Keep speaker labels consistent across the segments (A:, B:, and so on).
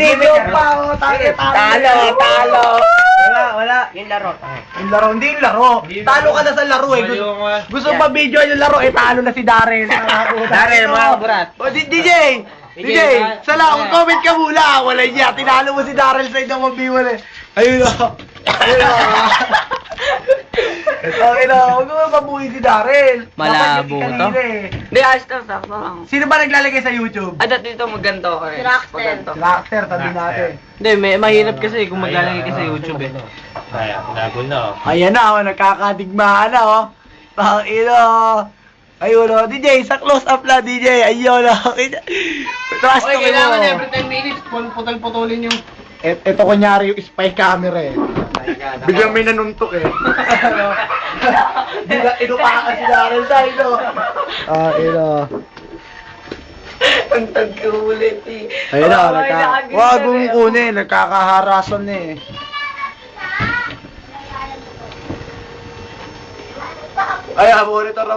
A: Video pa, oh. Talo. Wala.
B: Yung laro.
A: Yung laro, hindi yung laro. Talo ka na sa laro eh. Gusto pa video yung laro eh, talo na si Darren.
B: Darren, mga burat.
A: O, DJ, sala, comment ka muna. Wala niya, tinalo mo si Darren sa inyong mabiwan eh. Ayun o. Huwag mo mabuhay si Darren.
B: Malabo to.
C: Hindi, ayos lang, sakto lang.
A: Sino ba naglalagay sa YouTube?
C: Ah, dito maganda ko eh.
D: Si Rockstar.
C: Maganda.
A: Rockstar, sabi natin.
B: Hindi, mahirap kasi kung maglalagay ka sa YouTube eh.
E: Kaya, pinagol na.
A: Ayan na, nagkakadigmaan na, oh. Tangina. Ayun, oh. DJ, sa close up na, DJ. Ayun, oh. Trust
B: Oy,
A: ko
B: kailangan
A: mo.
B: every 10 minutes, putol-putulin yung...
A: Ito kunyari yung spy camera eh. Biglang may nanuntok eh. Biglang inupakan si Darren sa ito. Ino.
C: Ang tagkulit eh.
A: Ayun na, wag mong kunin, nagkakaharasan eh. Ay, monitor,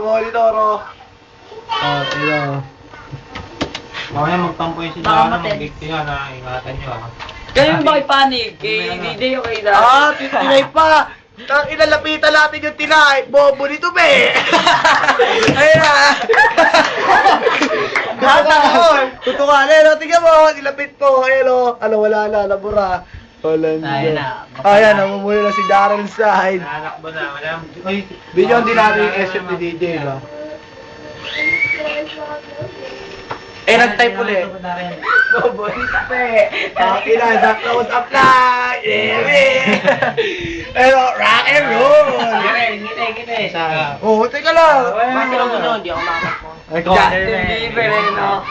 A: oh. Ino.
E: Mamaya magtampo yung sila, mag-dictate na, ingatan nyo ah.
C: Kayo ba kay Panig? Kay DJ o kay Dara?
A: Tinay pa! Tang inalapitan natin yung tinay! Bobo nito, be! Ayun na! Tutukan, tingnan mo! Nilapit ko, ayun o! Wala na, nabura. Wala na. Ayan, namumuli na si Darren Side.
E: Nanakbo na, wala.
A: Bigyan din natin yung SM ni DJ, ba? Nag-type ulit.
C: Bobo nito pe.
A: Ina, sa close up na! Pero, rock and roll!
B: Ngiti.
A: Oh, teka lang!
C: Hindi ako makakapon.
A: Ay,
C: Hindi, no?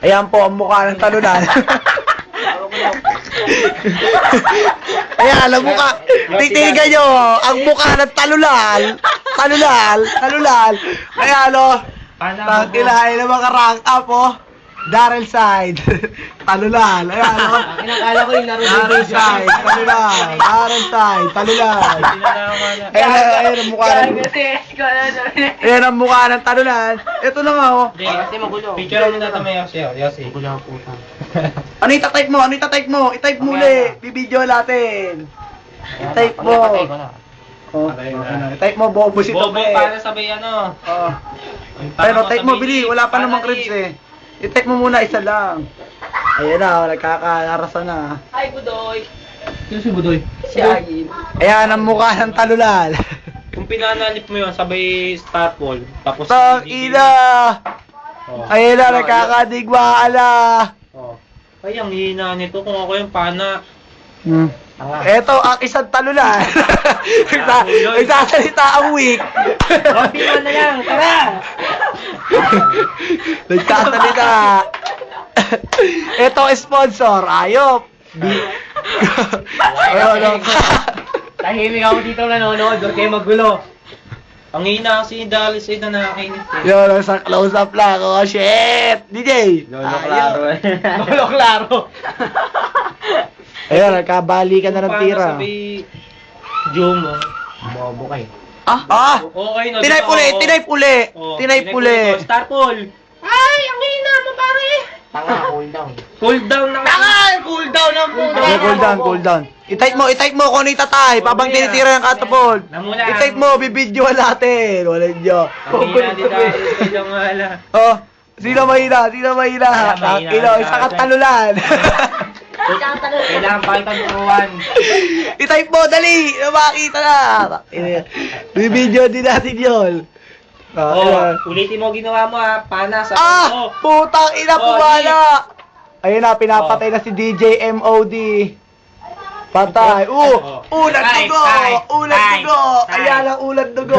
A: ayan po ang mukha ng talunan. Ayan, ang mukha. Titigan nyo, ang mukha ng talunan. Talunan. Ayan, o. Tangkilahin na mga rank up, oh. Darren Side. Talunan. Ayan, o.
B: Inakala ko yung laro
A: Darren Side. Talunan. Darren Side. Talunan. Ayan ang mukha ng... Ayan ang mukha ng talunan. Ito na nga, oh.
B: Kasi magulo.
E: Picture mo na ito may Yossi.
A: Ano itatype mo? I-type mo ulit. Bibidyo natin. I-type mo. Oh, i-type mo, bobo si
E: Bobo
A: Tope.
E: para sabay ano.
A: Oh. Pero type mo, Bili. Wala pa namang cribs eh. I-type mo muna, isa lang. Ayan na, nagkakarasa na.
C: Ay, Budoy.
B: Sino si Budoy?
C: Si Agin.
A: Ayan ang mukha ng talunan.
E: Kung pinanalip mo yun, sabay star ball. Tapos
A: Ina!
E: Oh.
A: Ayan na, nagkakadigmaan na.
E: Oh. Ay, ang hina nito kung ako yung pana.
A: Eto ang isang talunan. Nagsasalita ang week.
B: Konti man na lang, tara!
A: Nagsasalita. Eto ang sponsor, ayop. Ayun,
B: Tahimik ako dito nanonood, huwag kayo magulo.
E: Ang hina kasi ni Dallas ay na nakakainis eh.
A: yun, sa close up lang. Oh, shit! DJ!
B: Lolo klaro.
A: Ayun, nagkabali ka na ng
E: Kung
A: tira.
E: paano sabay Jomo.
B: Bobo kayo.
E: Okay na.
A: Tinay puli.
E: Star ball. Ay, ang hina mo pare.
B: Tanga, cool down.
E: Cool down na.
A: Cool down. I-type mo kung ano itatay. Pabang tinitira ng katapon.
E: Namula.
A: I-type mo, bibidyoan natin. Wala nyo.
E: Ang hina ni Dallas ay lang wala.
A: Oh, sino mahina? Isa katalulan.
B: Kailangan pakita ng turuan.
A: I-type mo, dali! Makita na! Bibidyo din natin yun.
E: Oh, ulitin mo ginawa mo ha. Pana sa
A: Putang ina, pumala! Ayun na, pinapatay na si DJ MOD. Patay. Ulan dugo! Ayan ang ulan dugo.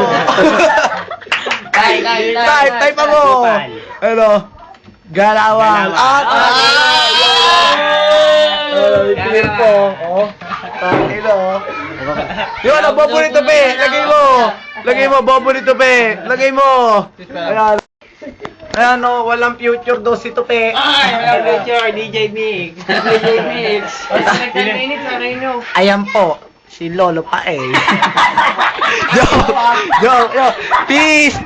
A: Type mo! Ano? Galawang. Clear po. Tangina. Yun, ang bobo nito, pe. Lagay mo, bobo nito, pe. Lagay mo. Ayan. Ayan, no, walang future daw si Tope.
E: Walang picture, DJ Mix.
A: Ayan po, si Lolo pa eh. Joke. Peace.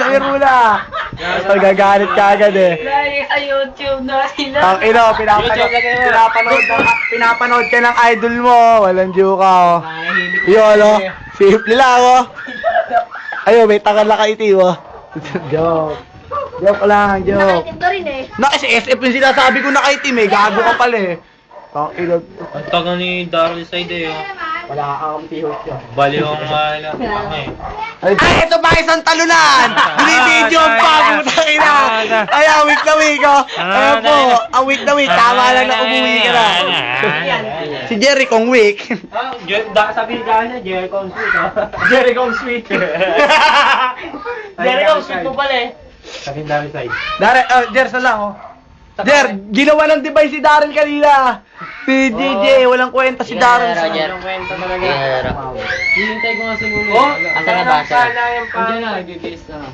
A: Amir muna. Magagalit ka agad eh.
C: Lagi sa YouTube na sila.
A: Ang ino, pinapanood ka ng idol mo. Walang joke ka, oh. Yun, oh. Simple lang, oh. Ayun, may tangan na kaiti, oh. Joke. Joke lang, joke.
D: Nakaitim ka rin eh.
A: Si SF yung sinasabi ko nakaitim, eh. Gago ka pala, eh. Ang ino.
E: Ang taga ni Daryl Side eh. Oh.
B: Wala kang pihot yun.
E: Baliw ang tanga eh.
A: Ay, ito pa isang talunan! Binibidyo ang pagutang ina! Ay, ang week na week, oh! Ayan po, ang week na week, tama lang na umuwi ka na. Si Jerry kong week.
E: Sabi niya, Jericho Sweet.
B: Jericho Sweet. Jericho Sweet mo pala eh.
E: Sabi Daryl Side.
A: Jer, sa lang, oh. Jer, ginawa ng device si Darren kanina. Si DJ, walang kwenta si Darren.
B: Roger. Kwento talaga. Hihintay ko nga si Mumu.
C: Oh,
B: asa na ba siya? Andiyan na, bibis na.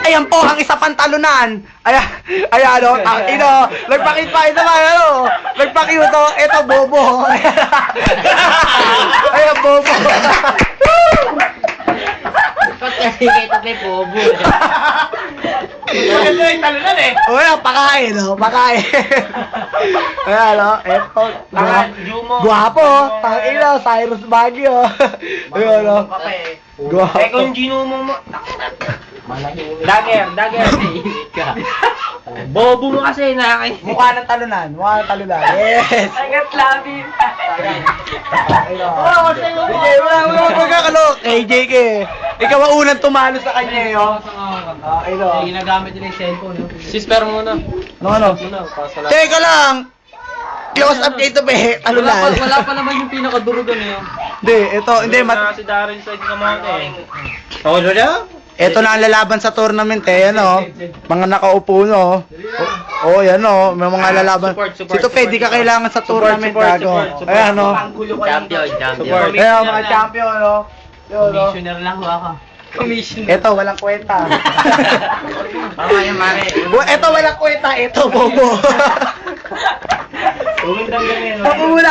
A: Ayan po, ang isa pang talunan. Ayan, oh, ang ino. Nagpakit pa, ito ba, ano? Nagpakito, ito, bobo. Ayan, bobo.
B: Kasi kita may bobo.
E: Maganda yung talunan eh.
A: O, ayan, pakain, oh, pakain. Ayan, oh, eto. Guwapo, ang ino, Cyrus Baguio. Ayan, oh. Guwapo.
E: Eh kung ginumo mo.
B: Dagger. Bobo mo kasi nakakay.
A: Mukha ng talunan, Yes.
C: Agat labi.
A: Oo, sige, wala magkakalo. KJK. Ikaw ang unang tumalo sa kanya, eh, oh. Ito.
B: Ginagamit nila yung cellphone. Sister muna.
A: Ano? Teka lang. Close up dito, be. Talunan.
B: Wala pa naman yung pinakadurugan eh.
A: Hindi, ito, hindi,
E: Si Daryl Side naman eh. Oh, Lola?
A: ito na ang lalaban sa tournament, eh, ano. Mga nakaupo, no. Oh, yan, no. May mga lalaban.
E: Support.
A: Si Tupe, di ka kailangan sa tournament, gago.
E: Support.
A: Ayan, no.
E: Support.
A: Ayan, mga champion, no. Yun, no.
B: Commissioner lang ako. Commissioner.
A: Ito, walang kwenta.
B: Tama yung mare.
A: Ito, walang kwenta. Ito, bobo.
E: Tumindang ganyan.
A: Ako muna.